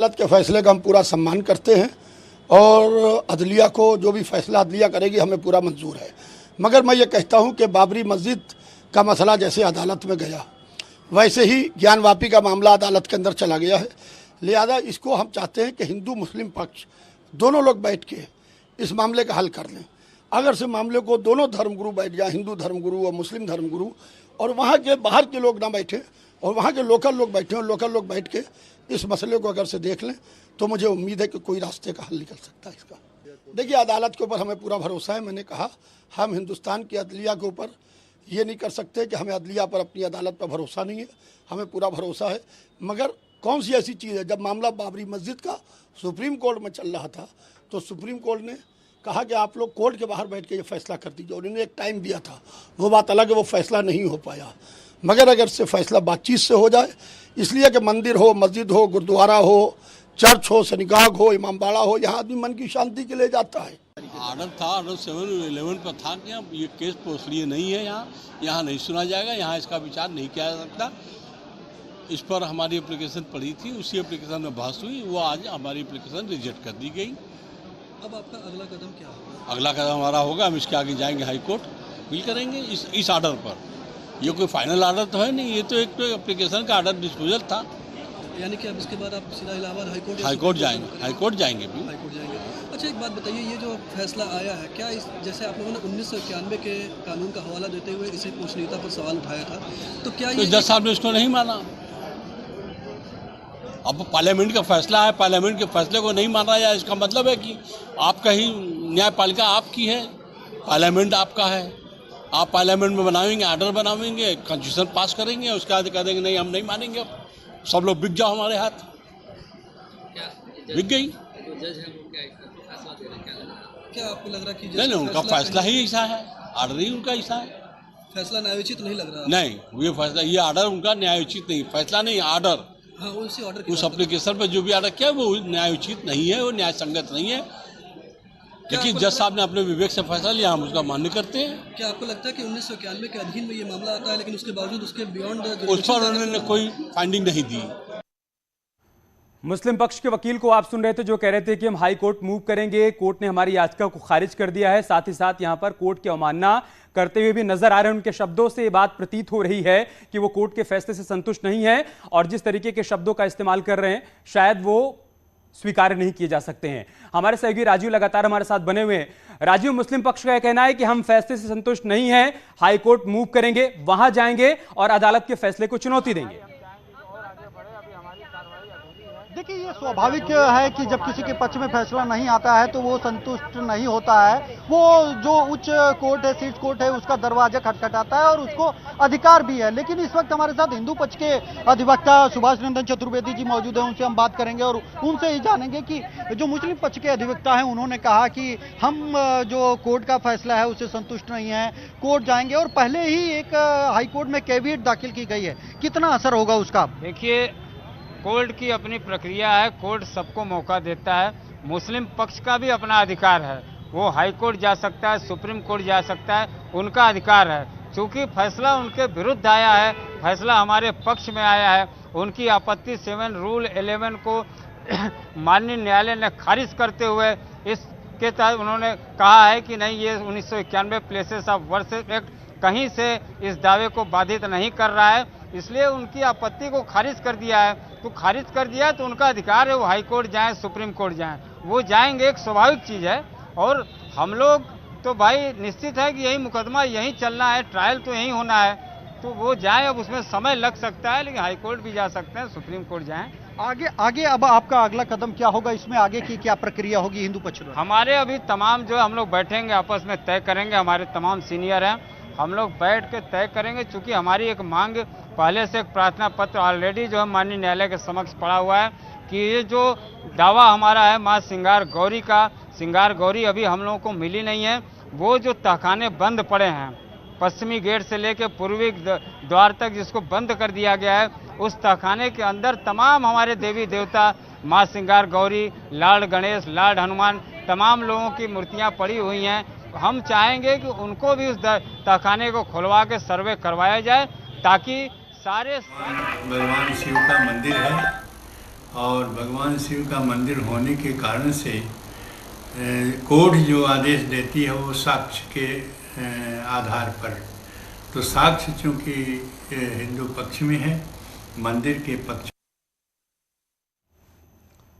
अदालत के फैसले का हम पूरा सम्मान करते हैं और अदलिया को जो भी फैसला अदलिया करेगी हमें पूरा मंजूर है। मगर मैं ये कहता हूँ कि बाबरी मस्जिद का मसला जैसे अदालत में गया वैसे ही ज्ञानवापी का मामला अदालत के अंदर चला गया है। लिहाजा इसको हम चाहते हैं कि हिंदू मुस्लिम पक्ष दोनों लोग बैठ के इस मामले का हल कर लें। अगर से मामले को दोनों धर्मगुरु बैठ जाए, हिंदू धर्मगुरु और मुस्लिम धर्मगुरु, और वहाँ के बाहर के लोग ना बैठे और वहाँ के लोकल लोग बैठे और लोकल लोग बैठ के इस मसले को अगर से देख लें तो मुझे उम्मीद है कि कोई रास्ते का हल निकल सकता है इसका। देखिए, अदालत के ऊपर हमें पूरा भरोसा है। मैंने कहा हम हिंदुस्तान की अदलिया के ऊपर ये नहीं कर सकते कि हमें अदलिया पर, अपनी अदालत पर भरोसा नहीं है। हमें पूरा भरोसा है। मगर कौन सी ऐसी चीज़ है, जब मामला बाबरी मस्जिद का सुप्रीम कोर्ट में चल रहा था तो सुप्रीम कोर्ट ने कहा कि आप लोग कोर्ट के बाहर बैठ के ये फैसला कर दीजिए, और उन्होंने एक टाइम दिया था। वो बात अलग है, वो फैसला नहीं हो पाया। मगर अगर से फैसला बातचीत से हो जाए, इसलिए कि मंदिर हो, मस्जिद हो, गुरुद्वारा हो, चर्च हो, सिनेगाग हो, इमामबाड़ा हो, यहाँ आदमी मन की शांति के लिए जाता है। आर्डर था, आर्डर 711 पर था कि अब ये केस प्रोसीडियर नहीं है, यहाँ नहीं सुना जाएगा, यहाँ इसका विचार नहीं किया जा सकता। इस पर हमारी एप्लीकेशन पड़ी थी, उसी एप्लीकेशन में बहस हुई, वो आज हमारी एप्लीकेशन रिजेक्ट कर दी गई। अब आपका अगला कदम क्या होगा? अगला कदम हमारा होगा, हम इसके आगे जाएंगे हाई कोर्ट, अपील करेंगे इस आर्डर पर। ये कोई फाइनल आर्डर तो है नहीं, ये तो एक एप्लीकेशन का आर्डर डिस्पोजल था। यानी कि अब इसके बाद आप सीधा इलाहाबाद हाईकोर्ट जाएंगे भी। हाईकोर्ट जाएंगे। अच्छा, एक बात बताइए, ये जो फैसला आया है, क्या इस जैसे आप लोगों ने 1991 के कानून का हवाला देते हुए इसे पोषणीयता पर सवाल उठाया था, तो क्या ये 10 साल में इसको नहीं माना? अब पार्लियामेंट का फैसला है, पार्लियामेंट के फैसले को नहीं माना जाए, इसका मतलब है कि आपका ही न्यायपालिका आपकी है, पार्लियामेंट आपका है। आप पार्लियामेंट में बनाएंगे, आर्डर बनाएंगे, कॉन्स्टिट्यूशन पास करेंगे, उसके बाद कह देंगे नहीं हम नहीं मानेंगे, सब लोग बिक जाओ हमारे हाथ। बिक गई। क्या आपको लग रहा है कि नहीं, उनका फैसला ही ऐसा है, आर्डर ही उनका ऐसा है। फैसला न्यायोचित नहीं लग रहा? नहीं, ये फैसला, ये आर्डर उनका न्यायोचित नहीं, फैसला नहीं, आर्डर। हाँ, उसी ऑर्डर, उस एप्लीकेशन पर जो भी आर्डर किया वो न्यायोचित नहीं है, वो न्याय संगत नहीं है। लेकिन जज साहब ने अपने विवेक से फैसला लिया, हम उसका मान्य करते हैं। क्या आपको लगता है कि 1991 के अधीन में ये मामला आता है, लेकिन उसके बावजूद उसके बियॉन्ड उस पर उन्होंने कोई फाइंडिंग नहीं दी? मुस्लिम पक्ष के वकील को आप सुन रहे थे जो कह रहे थे कि हम हाई कोर्ट मूव करेंगे, कोर्ट ने हमारी याचिका को खारिज कर दिया है। साथ ही साथ यहां पर कोर्ट की अवमानना करते हुए भी नजर आ रहे हैं। उनके शब्दों से ये बात प्रतीत हो रही है कि वो कोर्ट के फैसले से संतुष्ट नहीं है, और जिस तरीके के शब्दों का इस्तेमाल कर रहे हैं शायद वो स्वीकार नहीं किए जा सकते हैं। हमारे सहयोगी राजीव लगातार हमारे साथ बने हुए हैं। राजीव, मुस्लिम पक्ष का यह कहना है कि हम फैसले से संतुष्ट नहीं हैं, हाई कोर्ट मूव करेंगे, वहां जाएंगे और अदालत के फैसले को चुनौती देंगे। देखिए, ये स्वाभाविक है कि जब किसी के पक्ष में फैसला नहीं आता है तो वो संतुष्ट नहीं होता है। वो जो उच्च कोर्ट है, शीर्ष कोर्ट है, उसका दरवाजा खटखटाता है और उसको अधिकार भी है। लेकिन इस वक्त हमारे साथ हिंदू पक्ष के अधिवक्ता सुभाष नंदन चतुर्वेदी जी मौजूद हैं, उनसे हम बात करेंगे और उनसे ही जानेंगे कि जो मुस्लिम पक्ष के अधिवक्ता हैं उन्होंने कहा कि हम जो कोर्ट का फैसला है उससे संतुष्ट नहीं है, कोर्ट जाएंगे, और पहले ही एक हाईकोर्ट में कैविएट दाखिल की गई है। कितना असर होगा उसका? देखिए, कोर्ट की अपनी प्रक्रिया है, कोर्ट सबको मौका देता है। मुस्लिम पक्ष का भी अपना अधिकार है, वो हाई कोर्ट जा सकता है, सुप्रीम कोर्ट जा सकता है, उनका अधिकार है। चूंकि फैसला उनके विरुद्ध आया है, फैसला हमारे पक्ष में आया है, उनकी आपत्ति 7 रूल 11 को माननीय न्यायालय ने खारिज करते हुए इसके तहत उन्होंने कहा है कि नहीं, ये 1991 प्लेसेस ऑफ वर्शिप एक्ट कहीं से इस दावे को बाधित नहीं कर रहा है, इसलिए उनकी आपत्ति को खारिज कर दिया है। तो खारिज कर दिया है तो उनका अधिकार है, वो हाई कोर्ट जाएं, सुप्रीम कोर्ट जाएं, वो जाएंगे, एक स्वाभाविक चीज़ है। और हम लोग तो भाई निश्चित है कि यही मुकदमा यहीं चलना है, ट्रायल तो यहीं होना है, तो वो जाएं। अब उसमें समय लग सकता है, लेकिन हाई कोर्ट भी जा सकते हैं, सुप्रीम कोर्ट जाएं। आगे अब आपका अगला कदम क्या होगा? इसमें आगे की क्या प्रक्रिया होगी हिंदू पक्ष में? हमारे अभी तमाम जो हम लोग बैठेंगे, आपस में तय करेंगे, हमारे तमाम सीनियर हैं, हम लोग बैठ के तय करेंगे। चूंकि हमारी एक मांग पहले से, एक प्रार्थना पत्र ऑलरेडी जो है माननीय न्यायालय के समक्ष पड़ा हुआ है कि ये जो दावा हमारा है माँ सिंगार गौरी का, सिंगार गौरी अभी हम लोगों को मिली नहीं है। वो जो तहखाने बंद पड़े हैं, पश्चिमी गेट से लेकर पूर्वी द्वार तक जिसको बंद कर दिया गया है, उस तहखाने के अंदर तमाम हमारे देवी देवता, माँ सिंगार गौरी, लॉर्ड गणेश, लॉर्ड हनुमान, तमाम लोगों की मूर्तियाँ पड़ी हुई हैं। हम चाहेंगे कि उनको भी उस तहखाने को खुलवा के सर्वे करवाया जाए, ताकि सारे भगवान शिव का मंदिर है और भगवान शिव का मंदिर होने के कारण से कोर्ट जो आदेश देती है वो साक्ष्य के आधार पर, तो साक्ष्य चूँकि हिंदू पक्ष में है, मंदिर के पक्ष